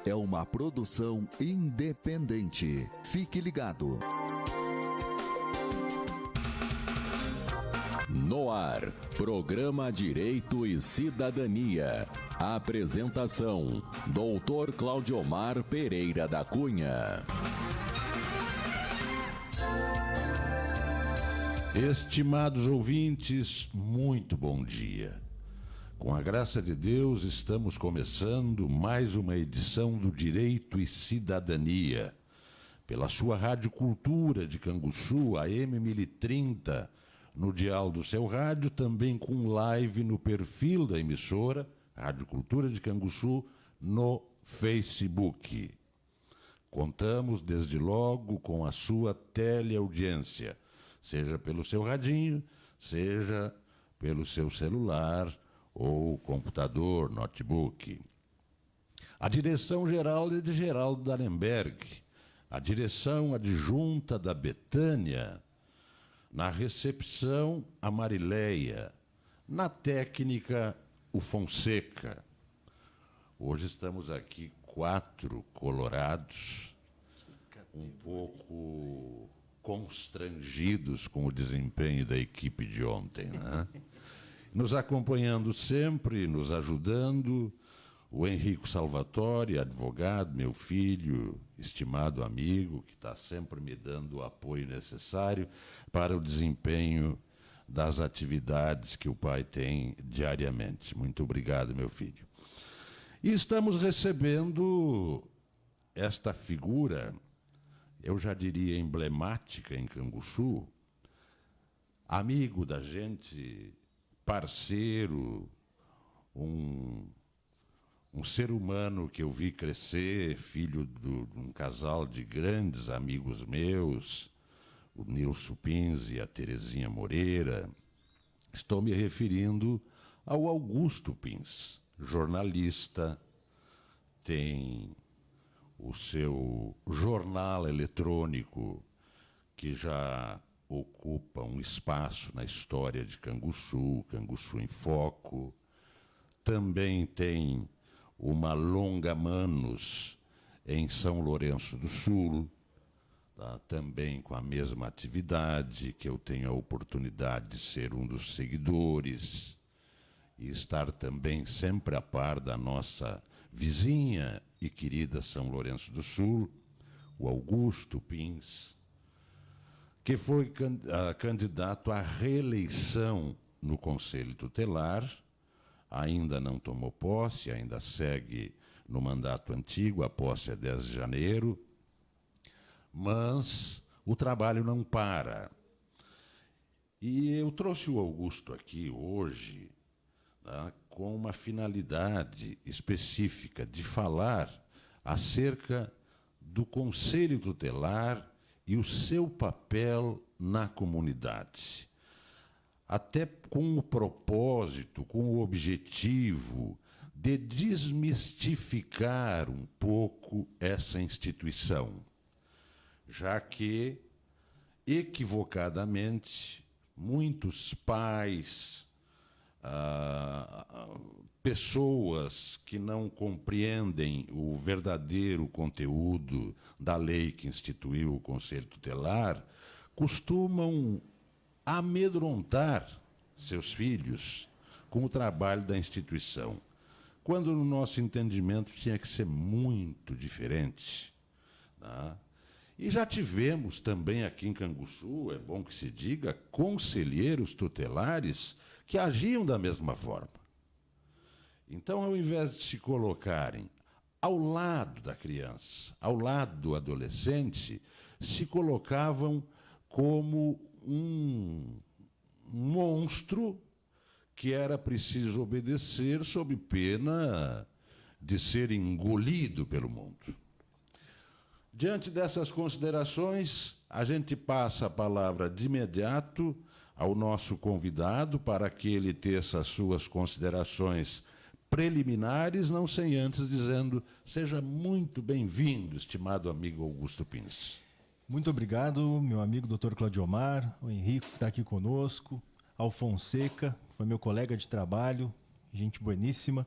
é uma produção independente. Fique ligado. No ar, programa Direito e Cidadania. Apresentação: Dr. Claudiomar Pereira da Cunha. Estimados ouvintes, muito bom dia. Com a graça de Deus, estamos começando mais uma edição do Direito e Cidadania. Pela sua Rádio Cultura de Canguçu, AM 1030, no dial do seu rádio, também com live no perfil da emissora, Rádio Cultura de Canguçu, no Facebook. Contamos, desde logo, com a sua teleaudiência, seja pelo seu radinho, seja pelo seu celular ou computador, notebook. A direção-geral é de Geraldo Darenberg, a direção adjunta da Betânia, na recepção a Marileia, na técnica o Fonseca. Hoje estamos aqui 4 colorados, um pouco constrangidos com o desempenho da equipe de ontem, né? Nos acompanhando sempre, nos ajudando, o Henrico Salvatore, advogado, meu filho, estimado amigo, que está sempre me dando o apoio necessário para o desempenho das atividades que o pai tem diariamente. Muito obrigado, meu filho. E estamos recebendo esta figura, eu já diria emblemática em Canguçu, amigo da gente, parceiro, um ser humano que eu vi crescer, filho de um casal de grandes amigos meus, o Nilson Pins e a Terezinha Moreira. Estou me referindo ao Augusto Pins, jornalista, tem o seu jornal eletrônico que já ocupa um espaço na história de Canguçu, Canguçu em Foco. Também tem uma longa Manos em São Lourenço do Sul, tá? Também com a mesma atividade, que eu tenho a oportunidade de ser um dos seguidores e estar também sempre a par da nossa vizinha e querida São Lourenço do Sul, o Augusto Pins, que foi candidato à reeleição no Conselho Tutelar, ainda não tomou posse, ainda segue no mandato antigo, a posse é 10 de janeiro, mas o trabalho não para. E eu trouxe o Augusto aqui hoje, tá, com uma finalidade específica de falar acerca do Conselho Tutelar e o seu papel na comunidade. Até com o propósito, com o objetivo de desmistificar um pouco essa instituição, já que, equivocadamente, muitos pais, pessoas que não compreendem o verdadeiro conteúdo da lei que instituiu o Conselho Tutelar, costumam amedrontar seus filhos com o trabalho da instituição, quando no nosso entendimento tinha que ser muito diferente, tá? E já tivemos também aqui em Canguçu, é bom que se diga, conselheiros tutelares que agiam da mesma forma. Então, ao invés de se colocarem ao lado da criança, ao lado do adolescente, se colocavam como um monstro que era preciso obedecer sob pena de ser engolido pelo mundo. Diante dessas considerações, a gente passa a palavra de imediato ao nosso convidado para que ele teça as suas considerações preliminares, não sem antes dizendo: seja muito bem-vindo, estimado amigo Augusto Pins. Muito obrigado, meu amigo Dr. Claudiomar, o Henrico que está aqui conosco, ao Fonseca, foi meu colega de trabalho, gente boníssima.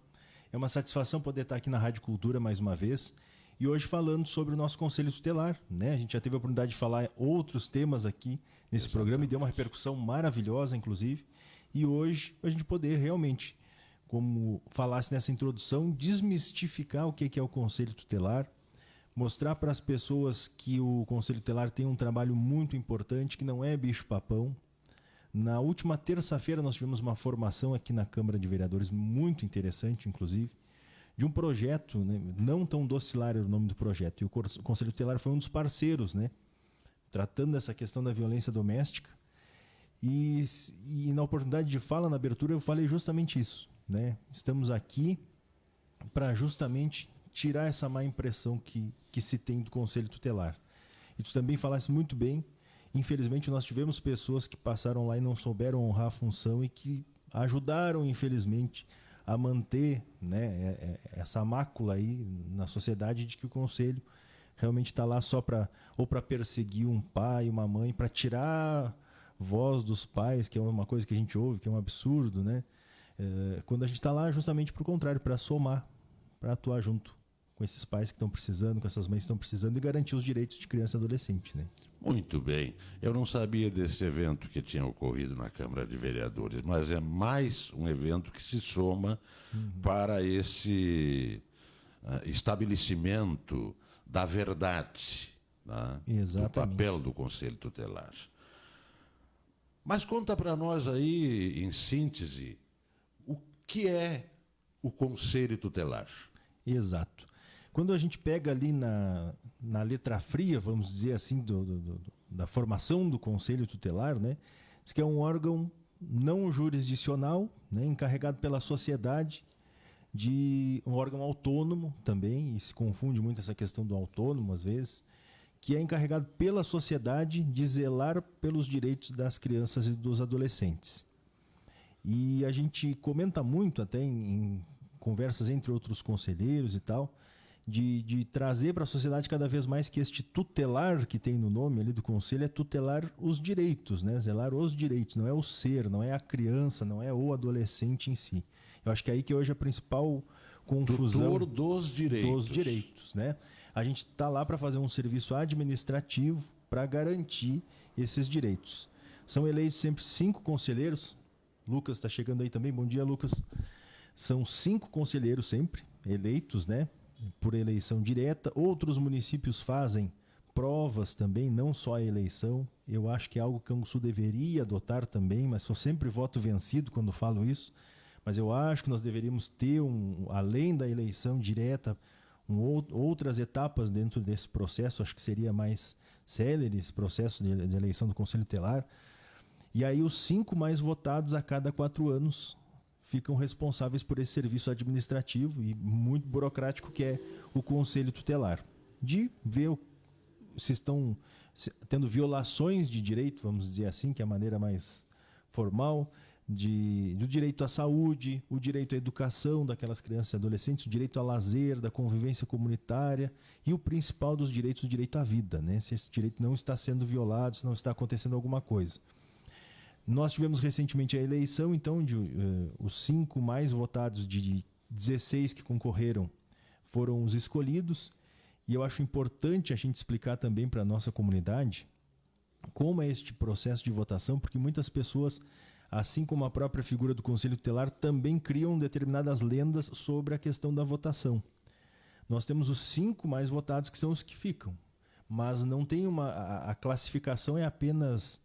É uma satisfação poder estar aqui na Rádio Cultura mais uma vez e hoje falando sobre o nosso Conselho Tutelar, né? A gente já teve a oportunidade de falar outros temas aqui nesse programa e deu uma repercussão maravilhosa, inclusive. E hoje a gente poder realmente, como falasse nessa introdução, desmistificar o que é o Conselho Tutelar, mostrar para as pessoas que o Conselho Tutelar tem um trabalho muito importante, que não é bicho-papão. Na última terça-feira nós tivemos uma formação aqui na Câmara de Vereadores, muito interessante, inclusive, de um projeto, né? Não tão docilar era o nome do projeto, e o Conselho Tutelar foi um dos parceiros, né? Tratando dessa questão da violência doméstica. E na oportunidade de fala, na abertura, eu falei justamente isso, né? Estamos aqui para justamente tirar essa má impressão que se tem do Conselho Tutelar. E tu também falasse muito bem. Infelizmente, nós tivemos pessoas que passaram lá e não souberam honrar a função e que ajudaram, infelizmente, a manter, né, essa mácula aí na sociedade de que o Conselho realmente está lá só para perseguir um pai, uma mãe, para tirar voz dos pais, que é uma coisa que a gente ouve, que é um absurdo, né? Quando a gente está lá justamente para o contrário, para somar, para atuar junto com esses pais que estão precisando, com essas mães que estão precisando e garantir os direitos de criança e adolescente, né? Muito bem. Eu não sabia desse evento que tinha ocorrido na Câmara de Vereadores, mas é mais um evento que se soma para esse estabelecimento da verdade, né? Do papel do Conselho Tutelar. Mas conta para nós aí, em síntese, o que é o Conselho Tutelar? Exato. Quando a gente pega ali na letra fria, vamos dizer assim, da formação do Conselho Tutelar, né, diz que é um órgão não jurisdicional, né, encarregado pela sociedade, de um órgão autônomo também, e se confunde muito essa questão do autônomo às vezes, que é encarregado pela sociedade de zelar pelos direitos das crianças e dos adolescentes. E a gente comenta muito até em conversas entre outros conselheiros e tal, de trazer para a sociedade cada vez mais que este tutelar que tem no nome ali do conselho é tutelar os direitos, né? Zelar os direitos, não é o ser, não é a criança, não é o adolescente em si. Eu acho que é aí que hoje a principal confusão... Tutor dos direitos. Dos direitos, né? A gente está lá para fazer um serviço administrativo para garantir esses direitos. São eleitos sempre 5 conselheiros. Lucas está chegando aí também. Bom dia, Lucas. São 5 conselheiros sempre eleitos, né? Por eleição direta. Outros municípios fazem provas também, não só a eleição. Eu acho que é algo que Canguçu deveria adotar também, mas sou sempre voto vencido quando falo isso. Mas eu acho que nós deveríamos ter, além da eleição direta, outras etapas dentro desse processo. Acho que seria mais célere esse processo de eleição do Conselho Tutelar. E aí os 5 mais votados a cada 4 anos ficam responsáveis por esse serviço administrativo e muito burocrático que é o Conselho Tutelar. De ver se estão tendo violações de direito, vamos dizer assim, que é a maneira mais formal, do direito à saúde, o direito à educação daquelas crianças e adolescentes, o direito ao lazer, da convivência comunitária e o principal dos direitos, o direito à vida, né? Se esse direito não está sendo violado, se não está acontecendo alguma coisa. Nós tivemos recentemente a eleição, então, os 5 mais votados de 16 que concorreram foram os escolhidos. E eu acho importante a gente explicar também para a nossa comunidade como é este processo de votação, porque muitas pessoas, assim como a própria figura do Conselho Tutelar, também criam determinadas lendas sobre a questão da votação. Nós temos os 5 mais votados, que são os que ficam, mas não tem a classificação é apenas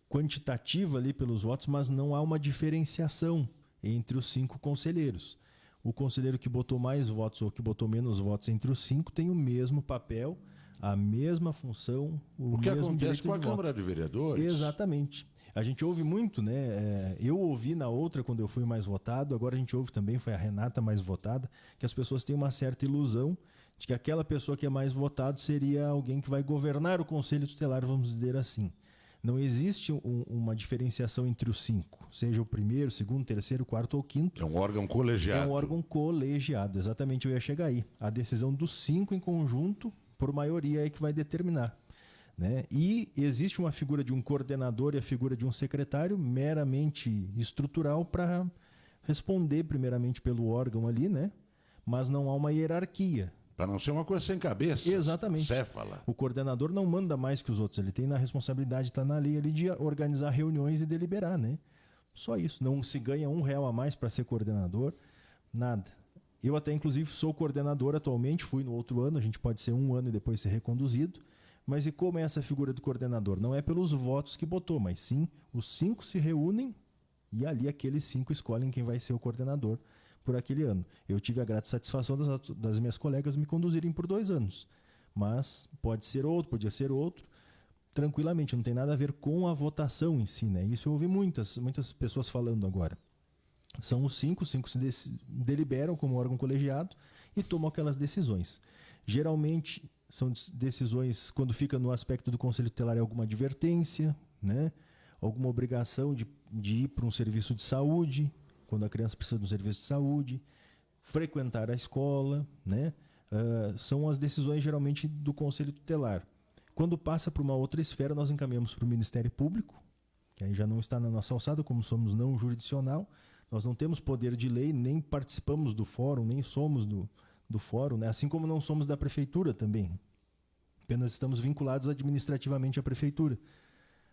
quantitativa ali pelos votos, mas não há uma diferenciação entre os 5 conselheiros. O conselheiro que botou mais votos ou que botou menos votos entre os 5 tem o mesmo papel, a mesma função, o que mesmo acontece direito com a de Câmara voto. de Vereadores. Exatamente. A gente ouve muito, né? Eu ouvi na outra quando eu fui mais votado, agora a gente ouve também, foi a Renata mais votada, que as pessoas têm uma certa ilusão de que aquela pessoa que é mais votado seria alguém que vai governar o Conselho Tutelar, vamos dizer assim. Não existe uma diferenciação entre os 5, seja o primeiro, segundo, terceiro, quarto ou quinto. É um órgão colegiado. É um órgão colegiado, exatamente, eu ia chegar aí. A decisão dos 5 em conjunto, por maioria, é que vai determinar, né? E existe uma figura de um coordenador e a figura de um secretário meramente estrutural para responder primeiramente pelo órgão ali, né? mas não há uma hierarquia. Para não ser uma coisa sem cabeça. Exatamente. Céfala. O coordenador não manda mais que os outros, ele tem na responsabilidade, está na lei ali de organizar reuniões e deliberar, né? Só isso, não se ganha R$1 a mais para ser coordenador, nada. Eu até, inclusive, sou coordenador atualmente, fui no outro ano, a gente pode ser 1 ano e depois ser reconduzido, mas e como é essa figura do coordenador? Não é pelos votos que botou, mas sim, os 5 se reúnem e ali aqueles 5 escolhem quem vai ser o coordenador por aquele ano. Eu tive a grata satisfação das minhas colegas me conduzirem por 2 anos, mas pode ser outro, podia ser outro, tranquilamente, não tem nada a ver com a votação em si, né? Isso eu ouvi muitas pessoas falando agora. São os 5 se deliberam como órgão colegiado e tomam aquelas decisões. Geralmente são decisões, quando fica no aspecto do Conselho Tutelar, é alguma advertência, né? Alguma obrigação de ir para um serviço de saúde, quando a criança precisa de um serviço de saúde, frequentar a escola, né? São as decisões geralmente do Conselho Tutelar. Quando passa para uma outra esfera, nós encaminhamos para o Ministério Público, que aí já não está na nossa alçada, como somos não jurisdicional, nós não temos poder de lei, nem participamos do fórum, nem somos do fórum, né? Assim como não somos da prefeitura também. Apenas estamos vinculados administrativamente à prefeitura.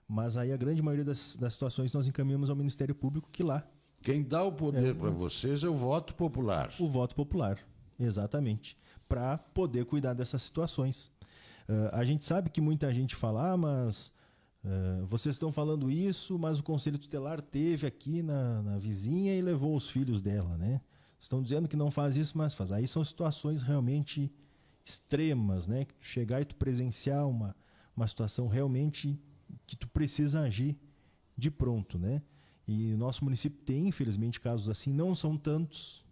Mas aí a grande maioria das situações nós encaminhamos ao Ministério Público, que lá... Quem dá o poder para vocês é o voto popular. O voto popular, exatamente. Para poder cuidar dessas situações. A gente sabe que muita gente fala, mas vocês estão falando isso, mas o Conselho Tutelar teve aqui na vizinha e levou os filhos dela, né? Estão dizendo que não faz isso, mas faz. Aí são situações realmente extremas, né? Que tu chegar e tu presenciar uma situação realmente que tu precisa agir de pronto, né? E o nosso município tem, infelizmente, casos assim. Não são tantos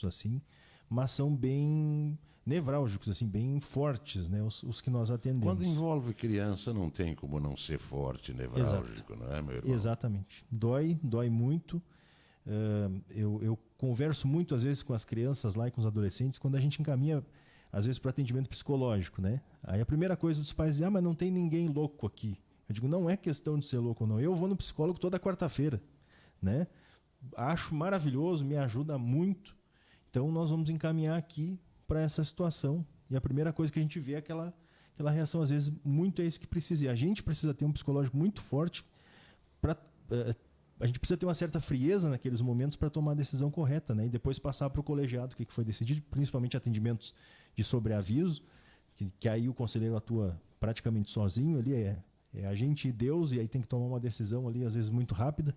assim, mas são bem nevrálgicos, assim, bem fortes, né? Os que nós atendemos. Quando envolve criança, não tem como não ser forte, nevrálgico, não é, meu irmão? Exatamente. Dói muito. Eu converso muito, às vezes, com as crianças lá e com os adolescentes, quando a gente encaminha, às vezes, para atendimento psicológico, né? Aí a primeira coisa dos pais é, mas não tem ninguém louco aqui. Eu digo, não é questão de ser louco ou não. Eu vou no psicólogo toda quarta-feira, né? Acho maravilhoso, me ajuda muito. Então, nós vamos encaminhar aqui para essa situação. E a primeira coisa que a gente vê é aquela reação, às vezes, muito é isso que precisa. E a gente precisa ter um psicológico muito forte a gente precisa ter uma certa frieza naqueles momentos para tomar a decisão correta, né? E depois passar para o colegiado o que foi decidido, principalmente atendimentos de sobreaviso, que aí o conselheiro atua praticamente sozinho ali, é a gente e Deus, e aí tem que tomar uma decisão ali, às vezes muito rápida,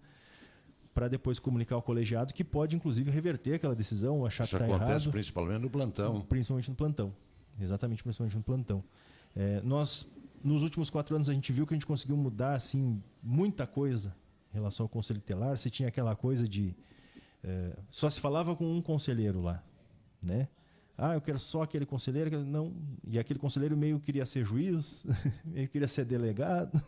para depois comunicar ao colegiado, que pode, inclusive, reverter aquela decisão, achar que está errado. Isso acontece principalmente no plantão. Principalmente no plantão. Exatamente, principalmente no plantão. Nós, nos últimos 4 anos, a gente viu que a gente conseguiu mudar, assim, muita coisa em relação ao Conselho Tutelar. Se tinha aquela coisa de... só se falava com um conselheiro lá, né? Eu quero só aquele conselheiro, não. E aquele conselheiro meio queria ser juiz, meio queria ser delegado,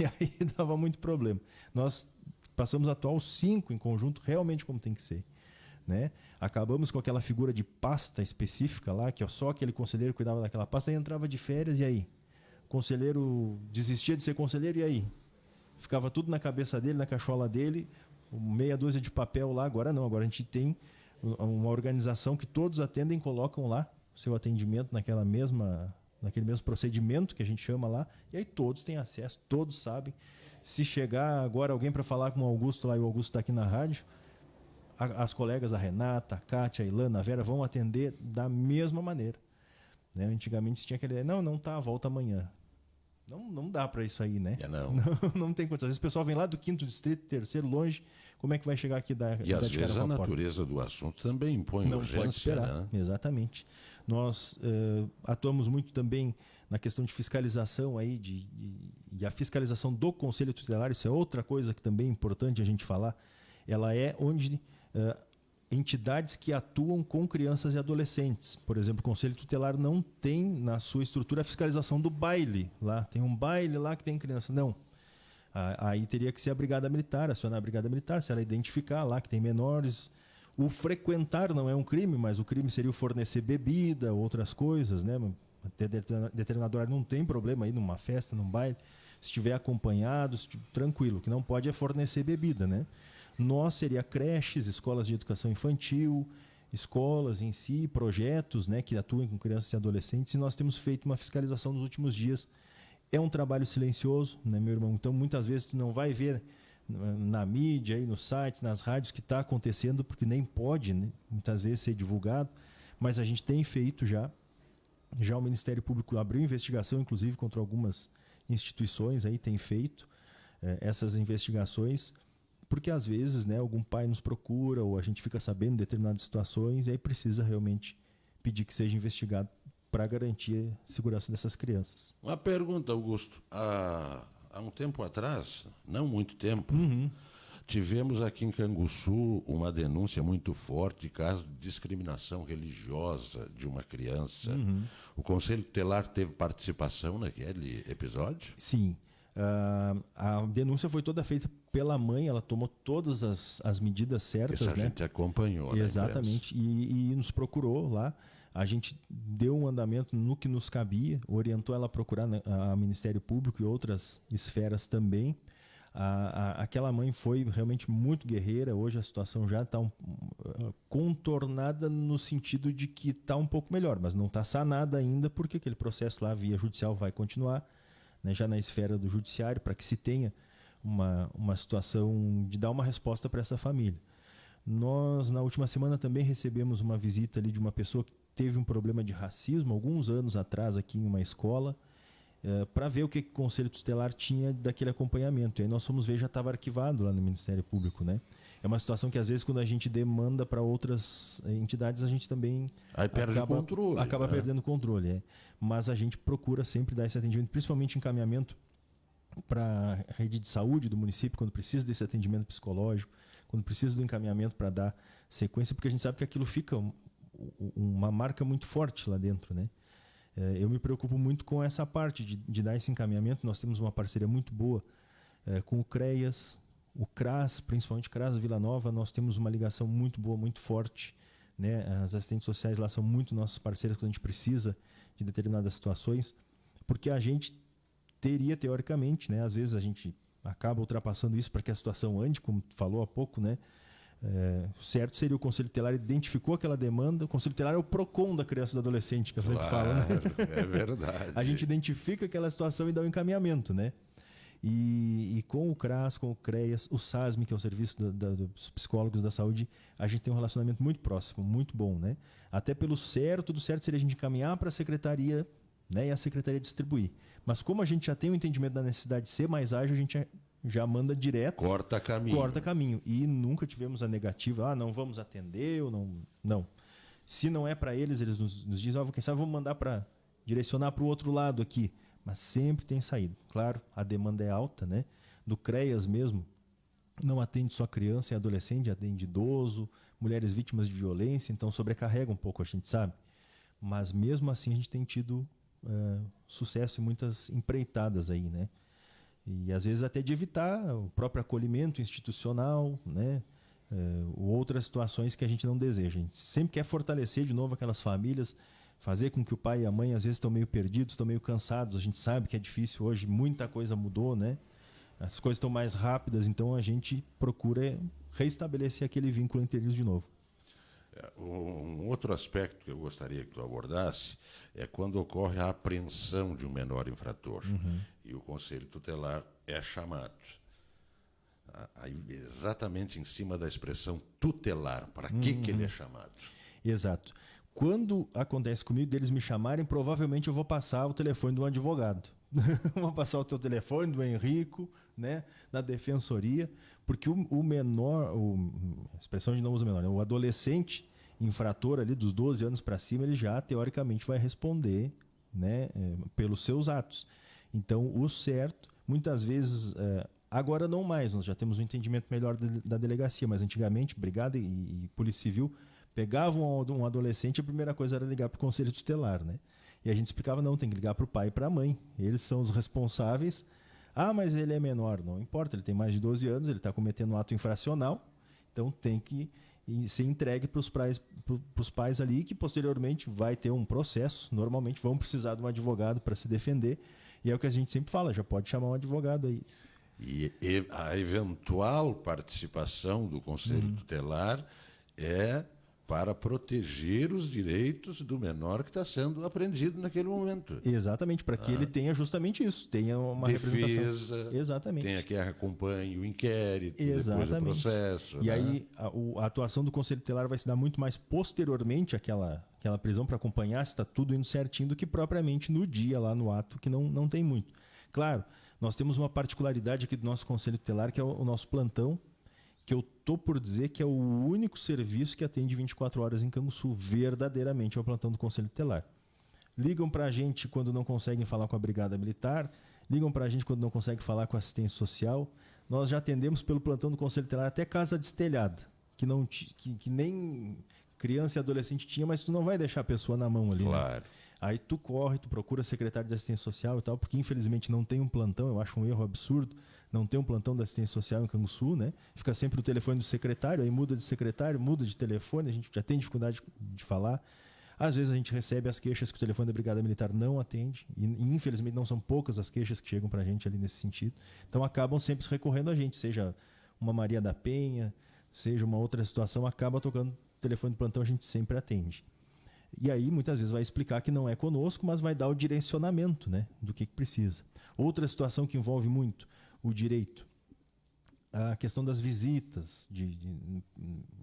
e aí dava muito problema. Nós passamos a atuar os 5 em conjunto, realmente como tem que ser, né? Acabamos com aquela figura de pasta específica lá, que só aquele conselheiro cuidava daquela pasta, aí entrava de férias, e aí? O conselheiro desistia de ser conselheiro, e aí? Ficava tudo na cabeça dele, na cachola dele, meia dúzia de papel lá. Agora não, agora a gente tem uma organização que todos atendem, colocam lá o seu atendimento naquele mesmo procedimento que a gente chama lá, e aí todos têm acesso, todos sabem. Se chegar agora alguém para falar com o Augusto lá, e o Augusto está aqui na rádio, as colegas, a Renata, a Kátia, a Ilana, a Vera, vão atender da mesma maneira, né? Antigamente se tinha aquele... Não tá, volta amanhã. Não dá para isso aí, né? Não tem condição. Às vezes o pessoal vem lá do 5º distrito, 3º, longe. Como é que vai chegar aqui E às vezes a natureza do assunto também impõe urgência. Não pode esperar, né? Exatamente. Nós atuamos muito também na questão de fiscalização aí, e a fiscalização do Conselho Tutelar. Isso é outra coisa que também é importante a gente falar. Ela é onde entidades que atuam com crianças e adolescentes. Por exemplo, o Conselho Tutelar não tem na sua estrutura a fiscalização do baile. Lá tem um baile lá que tem criança. Não. Aí teria que ser a Brigada Militar, acionar a Brigada Militar, se ela identificar lá que tem menores. O frequentar não é um crime, mas o crime seria o fornecer bebida, outras coisas, né? Até determinado horário não tem problema aí numa festa, num baile. Se estiver acompanhado, tranquilo. O que não pode é fornecer bebida, né? Nós seria creches, escolas de educação infantil, escolas em si, projetos, né, que atuem com crianças e adolescentes, e nós temos feito uma fiscalização nos últimos dias. É um trabalho silencioso, né, meu irmão? Então, muitas vezes tu não vai ver na mídia, aí, nos sites, nas rádios que está acontecendo, porque nem pode, né, muitas vezes ser divulgado, mas a gente tem feito já o Ministério Público abriu investigação, inclusive, contra algumas instituições, aí tem feito essas investigações, porque às vezes, né, algum pai nos procura ou a gente fica sabendo de determinadas situações e aí precisa realmente pedir que seja investigado para garantir a segurança dessas crianças. Uma pergunta, Augusto. Há um tempo atrás, não muito tempo, tivemos aqui em Canguçu uma denúncia muito forte de caso de discriminação religiosa de uma criança. O Conselho Tutelar teve participação naquele episódio? Sim. A denúncia foi toda feita pela mãe, ela tomou todas as medidas certas. Isso a né? gente acompanhou. Exatamente, e nos procurou lá. A gente deu um andamento no que nos cabia, orientou ela a procurar a Ministério Público e outras esferas também. Aquela mãe foi realmente muito guerreira. Hoje a situação já está contornada no sentido de que está um pouco melhor, mas não está sanada ainda, porque aquele processo lá via judicial vai continuar, né, já na esfera do judiciário, para que se tenha uma situação de dar uma resposta para essa família. Nós, na última semana, também recebemos uma visita ali de uma pessoa que teve um problema de racismo, alguns anos atrás, aqui em uma escola, para ver o que o Conselho Tutelar tinha daquele acompanhamento. E aí nós fomos ver, já estava arquivado lá no Ministério Público, né? É uma situação que, às vezes, quando a gente demanda para outras entidades, a gente também aí perde o controle, acaba perdendo o controle. Mas a gente procura sempre dar esse atendimento, principalmente encaminhamento para a rede de saúde do município, quando precisa desse atendimento psicológico, quando precisa do encaminhamento para dar sequência, porque a gente sabe que aquilo fica uma marca muito forte lá dentro, né? Eu me preocupo muito com essa parte de dar esse encaminhamento. Nós temos uma parceria muito boa com o CREAS, o CRAS, principalmente o CRAS da Vila Nova. Nós temos uma ligação muito boa, muito forte, né? As assistentes sociais lá são muito nossos parceiros quando a gente precisa de determinadas situações, porque a gente teria, teoricamente, né? Às vezes a gente acaba ultrapassando isso para que a situação ande, como tu falou há pouco, né? Certo seria o Conselho Tutelar identificou aquela demanda. O Conselho Tutelar é o PROCON da criança e do adolescente, que eu sempre falo, né? É verdade. A gente identifica aquela situação e dá o encaminhamento, né? E com o CRAS, com o CREAS, o SASM, que é o Serviço dos Psicólogos da Saúde, a gente tem um relacionamento muito próximo, muito bom, né? Até tudo certo seria a gente encaminhar para a Secretaria, né? E a Secretaria distribuir. Mas como a gente já tem o entendimento da necessidade de ser mais ágil, a gente já manda direto. Corta caminho. E nunca tivemos a negativa, não vamos atender ou não. Não. Se não é para eles nos dizem, quem sabe vamos mandar para direcionar para o outro lado aqui. Mas sempre tem saído. Claro, a demanda é alta, né? Do CREAS mesmo, não atende só criança e adolescente, atende idoso, mulheres vítimas de violência, então sobrecarrega um pouco, a gente sabe. Mas mesmo assim a gente tem tido sucesso em muitas empreitadas aí, né? E às vezes até de evitar o próprio acolhimento institucional, né? Ou outras situações que a gente não deseja. A gente sempre quer fortalecer de novo aquelas famílias, fazer com que o pai e a mãe às vezes estão meio perdidos, estão meio cansados. A gente sabe que é difícil hoje, muita coisa mudou, né? As coisas estão mais rápidas, então a gente procura reestabelecer aquele vínculo entre eles de novo. Um outro aspecto que eu gostaria que tu abordasse é quando ocorre a apreensão de um menor infrator e o Conselho Tutelar é chamado. Aí, exatamente em cima da expressão tutelar, para que ele é chamado? Exato. Quando acontece comigo, deles me chamarem, provavelmente eu vou passar o telefone do advogado. Vou passar o teu telefone do Henrico, né, da defensoria, porque o menor, a expressão de não uso menor, né, o adolescente infrator ali dos 12 anos para cima, ele já teoricamente vai responder, né, pelos seus atos. Então, o certo, muitas vezes, agora não mais, nós já temos um entendimento melhor da delegacia, mas antigamente, Brigada e Polícia Civil pegavam um adolescente, a primeira coisa era ligar para o Conselho Tutelar, né? E a gente explicava, não, tem que ligar para o pai e para a mãe. Eles são os responsáveis. Mas ele é menor. Não importa, ele tem mais de 12 anos, ele está cometendo um ato infracional, então tem que ser entregue para os pais ali, que posteriormente vai ter um processo. Normalmente vão precisar de um advogado para se defender. E é o que a gente sempre fala, já pode chamar um advogado aí. E a eventual participação do Conselho Tutelar é para proteger os direitos do menor que está sendo apreendido naquele momento. Exatamente, para que ele tenha justamente isso, tenha uma representação. Defesa, Exatamente. tenha quem acompanhe o inquérito, Exatamente. depois o processo. E né? aí a atuação do Conselho Tutelar vai se dar muito mais posteriormente àquela prisão, para acompanhar se está tudo indo certinho, do que propriamente no dia, lá no ato, que não tem muito. Claro, nós temos uma particularidade aqui do nosso Conselho Tutelar, que é o nosso plantão, que eu tô por dizer que é o único serviço que atende 24 horas em Canguçu, verdadeiramente, é o plantão do Conselho Tutelar. Ligam para a gente quando não conseguem falar com a Brigada Militar, ligam para a gente quando não conseguem falar com a assistência social. Nós já atendemos pelo plantão do Conselho Tutelar até casa destelhada, que nem criança e adolescente tinha, mas tu não vai deixar a pessoa na mão ali. Claro. Né? Aí tu corre, tu procura secretário de assistência social e tal, porque infelizmente não tem um plantão, eu acho um erro absurdo, não tem um plantão da assistência social em Canguçu, né? Fica sempre o telefone do secretário, aí muda de secretário, muda de telefone, a gente já tem dificuldade de falar. Às vezes a gente recebe as queixas que o telefone da Brigada Militar não atende, e infelizmente não são poucas as queixas que chegam pra gente ali nesse sentido. Então acabam sempre recorrendo a gente, seja uma Maria da Penha, seja uma outra situação, acaba tocando o telefone do plantão, a gente sempre atende. E aí, muitas vezes, vai explicar que não é conosco, mas vai dar o direcionamento, né, do que precisa. Outra situação que envolve muito o direito, a questão das visitas,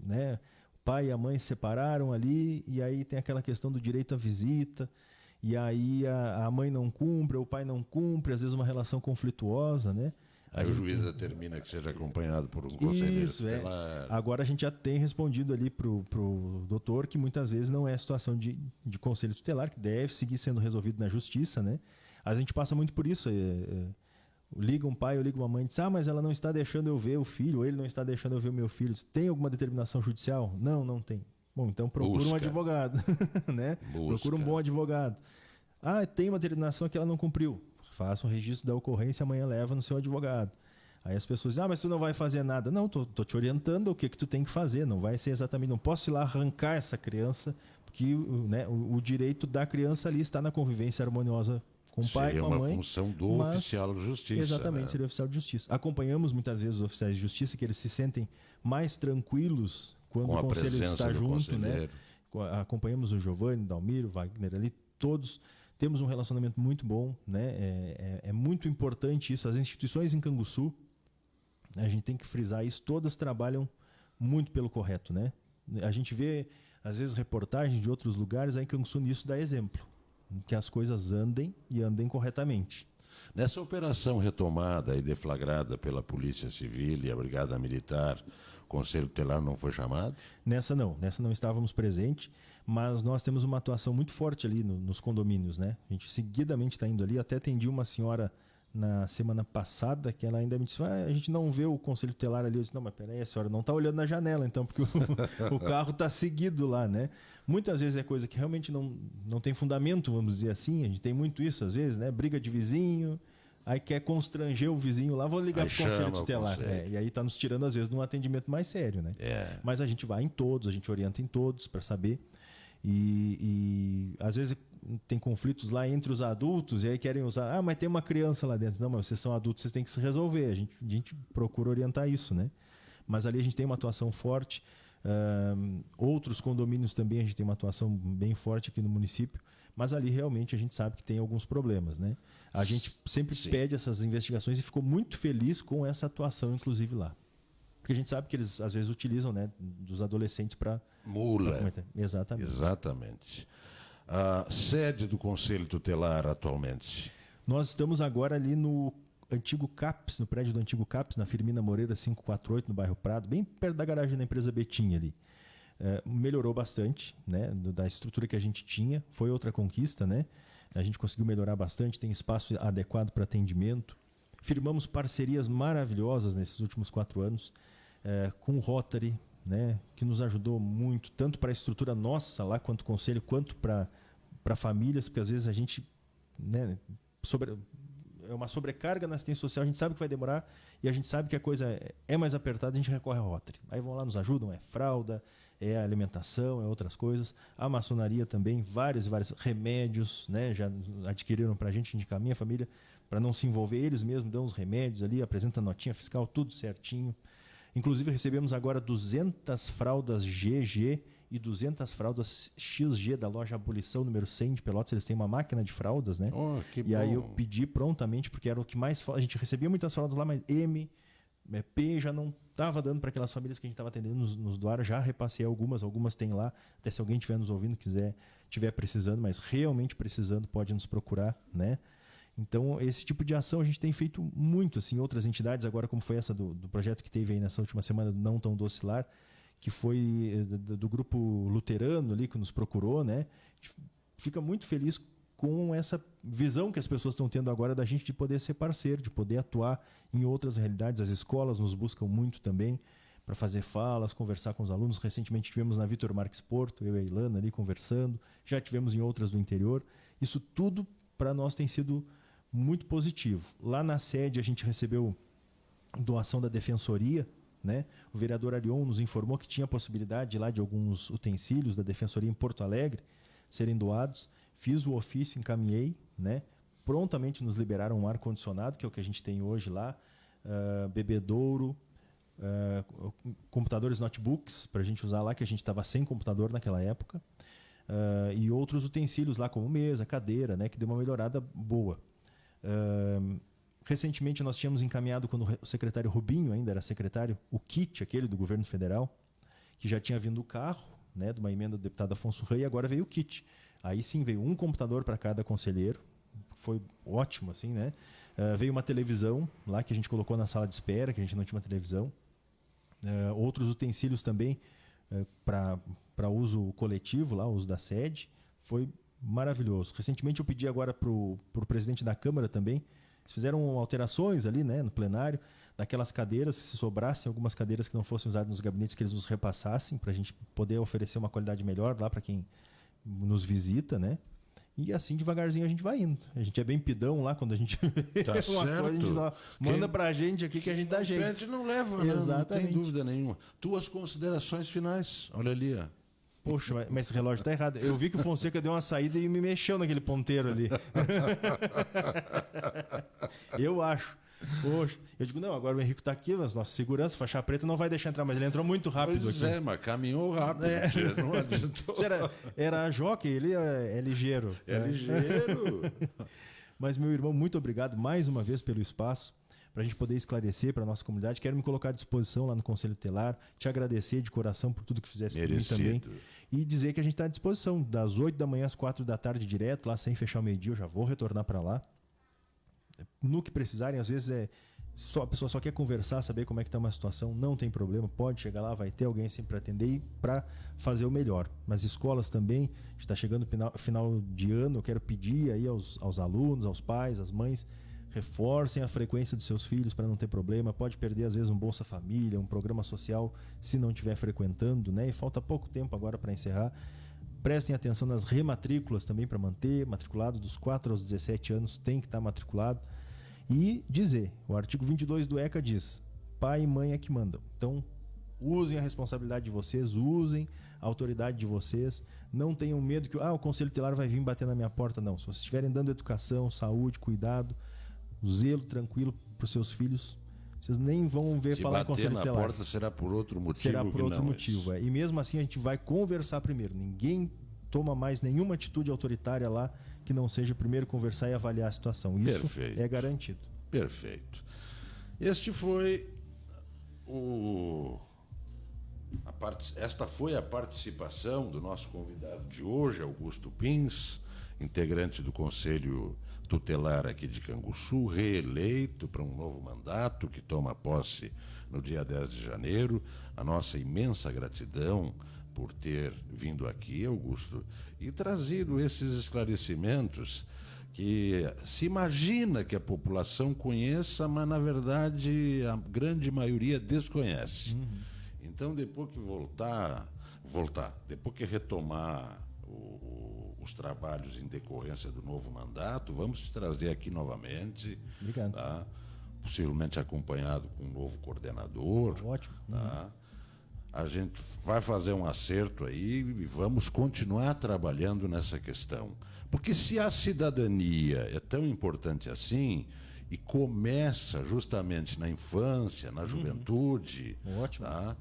né, o pai e a mãe se separaram ali, e aí tem aquela questão do direito à visita, e aí a mãe não cumpre, o pai não cumpre, às vezes uma relação conflituosa, né? Aí o juiz determina que seja acompanhado por um conselheiro tutelar. Agora a gente já tem respondido ali pro doutor que muitas vezes não é situação de conselho tutelar, que deve seguir sendo resolvido na justiça, né? A gente passa muito por isso. Liga um pai ou liga uma mãe e diz, mas ela não está deixando eu ver o filho, ou ele não está deixando eu ver o meu filho. Tem alguma determinação judicial? Não tem. Bom, então procura um advogado, né? Procura um bom advogado. Tem uma determinação que ela não cumpriu. Faça um registro da ocorrência, amanhã leva no seu advogado. Aí as pessoas dizem, mas tu não vai fazer nada. Não, tô te orientando o que tu tem que fazer. Não vai ser exatamente, não posso ir lá arrancar essa criança, porque né, o direito da criança ali está na convivência harmoniosa com o pai, com a mãe. Seria uma função do oficial de justiça. Exatamente, né? seria oficial de justiça. Acompanhamos muitas vezes os oficiais de justiça, que eles se sentem mais tranquilos quando o conselho está junto, né? Acompanhamos o Giovanni, o Dalmiro, o Wagner ali, todos. Temos um relacionamento muito bom, né? É muito importante isso. As instituições em Canguçu, a gente tem que frisar isso, todas trabalham muito pelo correto, né? A gente vê, às vezes, reportagens de outros lugares, aí em Canguçu nisso dá exemplo. Que as coisas andem corretamente. Nessa operação retomada e deflagrada pela Polícia Civil e a Brigada Militar, o Conselho Tutelar não foi chamado? Nessa não estávamos presentes, mas nós temos uma atuação muito forte ali nos condomínios, né? A gente seguidamente está indo ali, até atendi uma senhora na semana passada, que ela ainda me disse, a gente não vê o Conselho Tutelar ali. Eu disse, não, mas peraí, a senhora não está olhando na janela, então, porque o carro está seguido lá, né? Muitas vezes é coisa que realmente não tem fundamento, vamos dizer assim, a gente tem muito isso às vezes, né? Briga de vizinho, aí quer constranger o vizinho lá, vou ligar para o Conselho Tutelar. E aí está nos tirando, às vezes, de um atendimento mais sério, né? Mas a gente vai em todos, a gente orienta em todos para saber. E às vezes tem conflitos lá entre os adultos e aí querem usar, mas tem uma criança lá dentro. Não, mas vocês são adultos, vocês têm que se resolver. A gente procura orientar isso, né? Mas ali a gente tem uma atuação forte. Outros condomínios também a gente tem uma atuação bem forte aqui no município, mas ali realmente a gente sabe que tem alguns problemas, né? A gente sempre pede essas investigações e ficou muito feliz com essa atuação, inclusive lá. Porque a gente sabe que eles às vezes utilizam, né, dos adolescentes para... Mula. Exatamente. A sede do Conselho Tutelar atualmente? Nós estamos agora ali no antigo CAPS, no prédio do antigo CAPS, na Firmina Moreira 548, no bairro Prado, bem perto da garagem da empresa Betim ali. Melhorou bastante, né, da estrutura que a gente tinha, foi outra conquista, né? A gente conseguiu melhorar bastante, tem espaço adequado para atendimento. Firmamos parcerias maravilhosas nesses últimos 4 anos, com o Rotary, né, que nos ajudou muito, tanto para a estrutura nossa lá, quanto conselho, quanto para famílias, porque às vezes a gente, né, é uma sobrecarga na assistência social, a gente sabe que vai demorar e a gente sabe que a coisa é mais apertada, a gente recorre ao Rotary. Aí vão lá, nos ajudam, é fralda, é alimentação, é outras coisas. A maçonaria também, vários remédios, né, já adquiriram para a gente indicar a minha família, para não se envolver, eles mesmos dão os remédios ali, apresentam a notinha fiscal, tudo certinho. Inclusive recebemos agora 200 fraldas GG 1.200 fraldas XG da loja Abolição número 100 de Pelotas. Eles têm uma máquina de fraldas, né? Que aí bom. eu pedi prontamente, porque era o que mais... A gente recebia muitas fraldas lá, mas M, P já não estava dando para aquelas famílias que a gente estava atendendo nos doar. Já repassei algumas tem lá. Até se alguém estiver nos ouvindo, estiver precisando, mas realmente precisando, pode nos procurar, né? Então, esse tipo de ação a gente tem feito muito, assim, outras entidades, agora como foi essa do projeto que teve aí nessa última semana, do Não Tão Docilar, que foi do grupo luterano ali que nos procurou, né? A gente fica muito feliz com essa visão que as pessoas estão tendo agora da gente de poder ser parceiro, de poder atuar em outras realidades. As escolas nos buscam muito também para fazer falas, conversar com os alunos. Recentemente tivemos na Vitor Marques Porto, eu e a Ilana ali conversando, já tivemos em outras do interior. Isso tudo para nós tem sido muito positivo. Lá na sede a gente recebeu doação da Defensoria, né? O vereador Arion nos informou que tinha a possibilidade lá de alguns utensílios da Defensoria em Porto Alegre serem doados. Fiz o ofício, encaminhei, né? Prontamente nos liberaram um ar-condicionado, que é o que a gente tem hoje lá, bebedouro, computadores, notebooks, para a gente usar lá, que a gente estava sem computador naquela época, e outros utensílios lá, como mesa, cadeira, né? Que deu uma melhorada boa. Recentemente nós tínhamos encaminhado, quando o secretário Rubinho ainda era secretário, o kit, aquele do governo federal, que já tinha vindo o carro, né, de uma emenda do deputado Afonso Rey, e agora veio o kit. Aí sim veio um computador para cada conselheiro, foi ótimo, assim, né? Veio uma televisão lá que a gente colocou na sala de espera, que a gente não tinha uma televisão. Outros utensílios também para uso coletivo, lá, uso da sede. Foi maravilhoso. Recentemente eu pedi agora para o presidente da Câmara também. Eles fizeram alterações ali, né, no plenário, daquelas cadeiras, se sobrassem algumas cadeiras que não fossem usadas nos gabinetes, que eles nos repassassem, para a gente poder oferecer uma qualidade melhor lá para quem nos visita, né? E assim devagarzinho a gente vai indo. A gente é bem pidão lá quando a gente vê Tá uma certo. coisa, a gente só manda pra gente aqui que a gente dá jeito. A gente não leva, né? Não Exatamente. tem dúvida nenhuma. Tuas considerações finais, olha ali, ó. Poxa, mas esse relógio tá errado. Eu vi que o Fonseca deu uma saída e me mexeu naquele ponteiro ali. Eu acho. Poxa, eu digo, não, agora o Henrique tá aqui, mas nossa segurança, faixa preta, não vai deixar entrar, mas ele entrou muito rápido Pois aqui. mas caminhou rápido, tia, não adiantou. Era jockey, ele é ligeiro. É ligeiro. Mas, meu irmão, muito obrigado mais uma vez pelo espaço, para a gente poder esclarecer para a nossa comunidade. Quero me colocar à disposição lá no Conselho Tutelar, te agradecer de coração por tudo que fizesse por mim também. E dizer que a gente está à disposição, das 8 da manhã às 4 da tarde direto, lá sem fechar o meio-dia, eu já vou retornar para lá. No que precisarem, às vezes a pessoa só quer conversar, saber como é que está uma situação, não tem problema, pode chegar lá, vai ter alguém sempre para atender e para fazer o melhor. Nas escolas também, a gente está chegando no final de ano, eu quero pedir aí aos alunos, aos pais, às mães, reforcem a frequência dos seus filhos para não ter problema. Pode perder às vezes um Bolsa Família, um programa social, se não estiver frequentando, né? E falta pouco tempo agora para encerrar. Prestem atenção nas rematrículas também para manter. Matriculado dos 4 aos 17 anos tem que estar matriculado. E dizer, o artigo 22 do ECA diz, pai e mãe é que mandam. Então, usem a responsabilidade de vocês, usem a autoridade de vocês. Não tenham medo que o Conselho Tutelar vai vir bater na minha porta. Não, se vocês estiverem dando educação, saúde, cuidado, zelo tranquilo para os seus filhos, vocês nem vão ver falar em Conselho Tutelar. Se bater na porta será por outro motivo. Será por outro motivo. E mesmo assim a gente vai conversar primeiro. Ninguém toma mais nenhuma atitude autoritária lá que não seja primeiro conversar e avaliar a situação. Isso Perfeito. É garantido. Perfeito. Este foi esta foi a participação do nosso convidado de hoje, Augusto Pins, integrante do Conselho Tutelar aqui de Canguçu, reeleito para um novo mandato que toma posse no dia 10 de janeiro. A nossa imensa gratidão por ter vindo aqui, Augusto, e trazido esses esclarecimentos que se imagina que a população conheça, mas, na verdade, a grande maioria desconhece. Então, depois que depois que retomar os trabalhos em decorrência do novo mandato, vamos te trazer aqui novamente. Obrigado. Tá? Possivelmente acompanhado com um novo coordenador. Ótimo. Tá? A gente vai fazer um acerto aí e vamos continuar trabalhando nessa questão. Porque se a cidadania é tão importante assim e começa justamente na infância, na juventude, Ótimo. tá?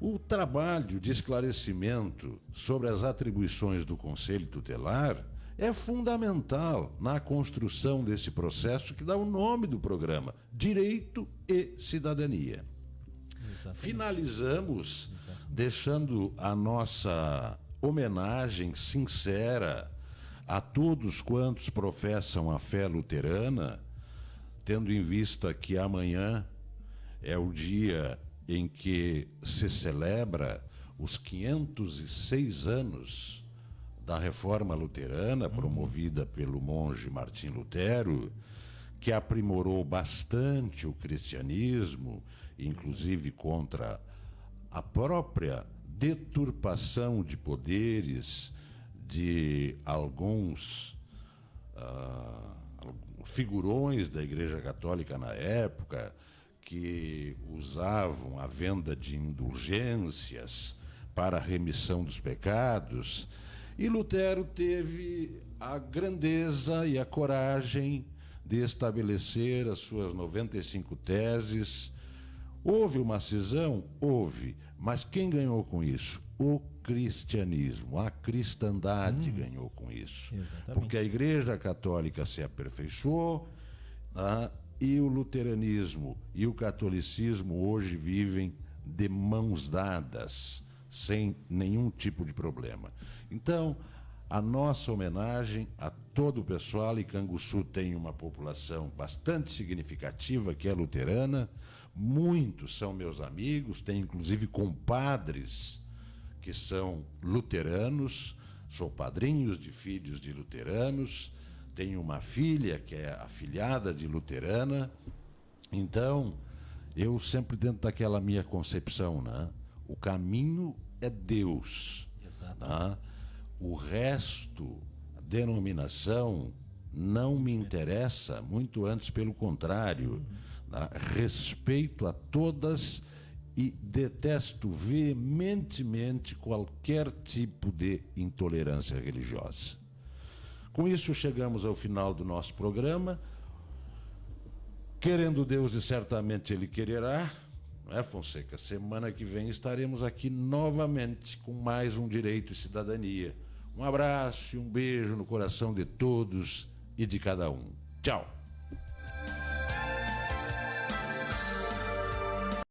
O trabalho de esclarecimento sobre as atribuições do Conselho Tutelar é fundamental na construção desse processo que dá o nome do programa, Direito e Cidadania. Exatamente. Finalizamos deixando a nossa homenagem sincera a todos quantos professam a fé luterana, tendo em vista que amanhã é o dia em que se celebra os 506 anos da Reforma Luterana, promovida pelo monge Martim Lutero, que aprimorou bastante o cristianismo, inclusive contra a própria deturpação de poderes de alguns figurões da Igreja Católica na época, que usavam a venda de indulgências para a remissão dos pecados. E Lutero teve a grandeza e a coragem de estabelecer as suas 95 teses. Houve uma cisão? Houve. Mas quem ganhou com isso? O cristianismo, a cristandade ganhou com isso. Exatamente. Porque a Igreja Católica se aperfeiçoou, e o luteranismo e o catolicismo hoje vivem de mãos dadas, sem nenhum tipo de problema. Então, a nossa homenagem a todo o pessoal, e Canguçu tem uma população bastante significativa que é luterana, muitos são meus amigos, tem inclusive compadres que são luteranos, sou padrinho de filhos de luteranos, tenho uma filha que é afilhada de luterana. Então, eu sempre dentro daquela minha concepção, né? O caminho é Deus. Né? O resto, a denominação, não me interessa, muito antes pelo contrário. Né? Respeito a todas e detesto veementemente qualquer tipo de intolerância religiosa. Com isso, chegamos ao final do nosso programa. Querendo Deus, e certamente Ele quererá, não é, Fonseca? Semana que vem estaremos aqui novamente com mais um Direito e Cidadania. Um abraço e um beijo no coração de todos e de cada um. Tchau!